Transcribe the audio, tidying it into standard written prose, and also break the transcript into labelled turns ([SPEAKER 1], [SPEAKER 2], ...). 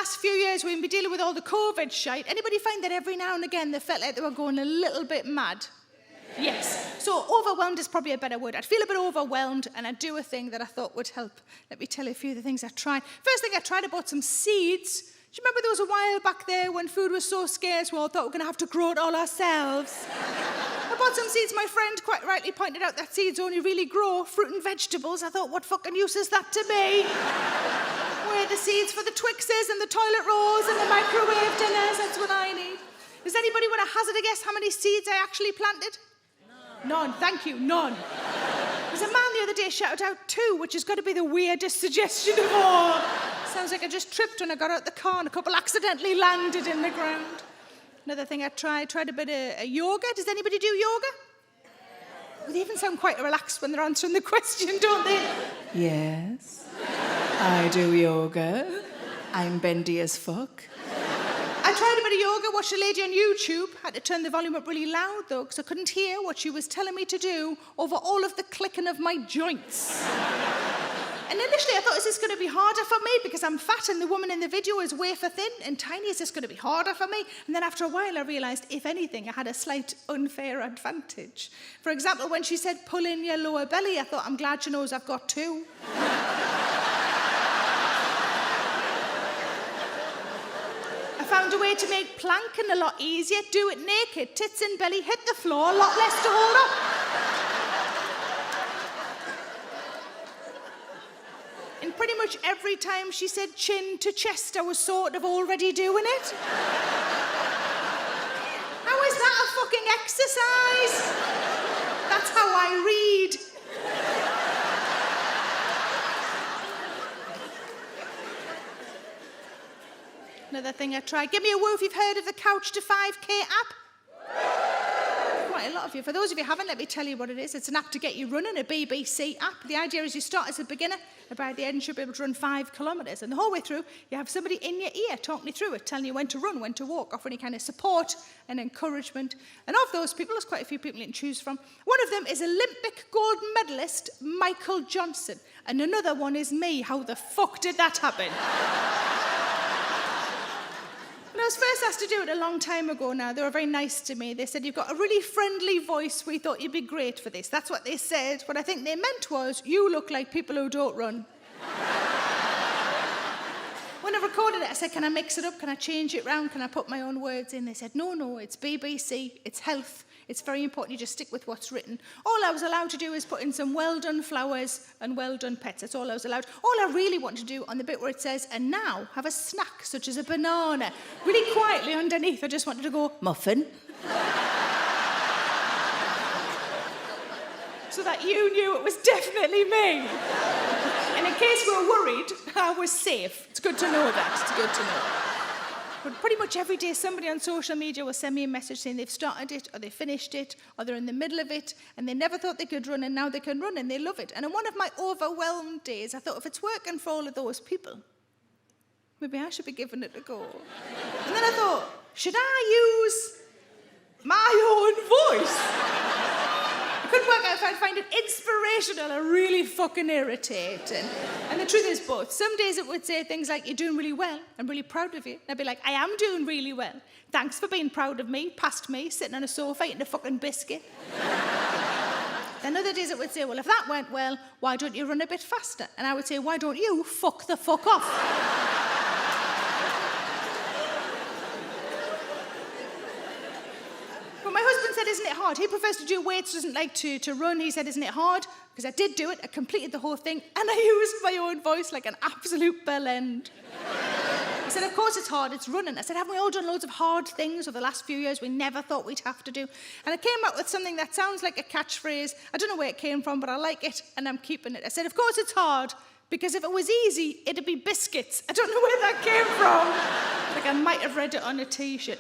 [SPEAKER 1] last few years we've been dealing with all the COVID shite, anybody find that every now and again they felt like they were going a little bit mad? Yes. So overwhelmed is probably a better word. I'd feel a bit overwhelmed and I'd do a thing that I thought would help. Let me tell you a few of the things I tried. First thing I tried, I bought some seeds. Do you remember there was a while back there when food was so scarce we all thought we were going to have to grow it all ourselves? I bought some seeds. My friend quite rightly pointed out that seeds only really grow fruit and vegetables. I thought, what fucking use is that to me? Where are the seeds for the Twixes and the toilet rolls and the microwave dinners? That's what I need. Does anybody want to hazard a guess how many seeds I actually planted? None. Thank you, none. There's a man the other day shouted out 2, which has got to be the weirdest suggestion of all. Sounds like I just tripped when I got out the car and a couple accidentally landed in the ground. Another thing I tried a bit of yoga. Does anybody do yoga? Well, they even sound quite relaxed when they're answering the question, don't they?
[SPEAKER 2] Yes, I do yoga. I'm bendy as fuck.
[SPEAKER 1] I tried a bit of yoga, watched a lady on YouTube. Had to turn the volume up really loud, though, because I couldn't hear what she was telling me to do over all of the clicking of my joints. And initially I thought, is this going to be harder for me? Because I'm fat and the woman in the video is wafer thin and tiny. Is this going to be harder for me? And then after a while I realised, if anything, I had a slight unfair advantage. For example, when she said, pull in your lower belly, I thought, I'm glad she knows I've got 2. I found a way to make planking a lot easier. Do it naked, tits and belly, hit the floor, a lot less to hold up. And pretty much every time she said chin to chest, I was sort of already doing it. How is that a fucking exercise? That's how I read. Another thing I tried. Give me a woo if you've heard of the Couch to 5K app. Quite a lot of you. For those of you who haven't, let me tell you what it is. It's an app to get you running, a BBC app. The idea is you start as a beginner, and by the end you'll be able to run 5 kilometres. And the whole way through, you have somebody in your ear talking you through it, telling you when to run, when to walk, offering any kind of support and encouragement. And of those people, there's quite a few people you can choose from. One of them is Olympic gold medalist Michael Johnson. And another one is me. How the fuck did that happen? When I was first asked to do it a long time ago now, they were very nice to me. They said, you've got a really friendly voice. We thought you'd be great for this. That's what they said. What I think they meant was, you look like people who don't run. When I recorded it, I said, can I mix it up? Can I change it round? Can I put my own words in? They said, no, it's BBC, it's health. It's very important you just stick with what's written. All I was allowed to do is put in some well-done flowers and well-done pets. That's all I was allowed. All I really want to do on the bit where it says, and now have a snack, such as a banana. Really quietly underneath, I just wanted to go, muffin. So that you knew it was definitely me. And in case we were worried, I was safe. It's good to know that. It's good to know. But pretty much every day, somebody on social media will send me a message saying they've started it, or they finished it, or they're in the middle of it, and they never thought they could run, and now they can run, and they love it. And on one of my overwhelmed days, I thought, if it's working for all of those people, maybe I should be giving it a go. And then I thought, should I use my own voice? I couldn't work out if I'd find it inspirational or really fucking irritating. And the truth is both. Some days it would say things like, you're doing really well, I'm really proud of you. And I'd be like, I am doing really well. Thanks for being proud of me, past me, sitting on a sofa eating a fucking biscuit. Then other days it would say, well, if that went well, why don't you run a bit faster? And I would say, why don't you fuck the fuck off? But my husband said, isn't it hard? He prefers to do weights, doesn't like to run. He said, isn't it hard? Because I did do it, I completed the whole thing, and I used my own voice like an absolute bell end. He said, of course it's hard, it's running. I said, haven't we all done loads of hard things over the last few years we never thought we'd have to do? And I came up with something that sounds like a catchphrase. I don't know where it came from, but I like it, and I'm keeping it. I said, of course it's hard, because if it was easy, it'd be biscuits. I don't know where that came from. Like I might have read it on a T-shirt.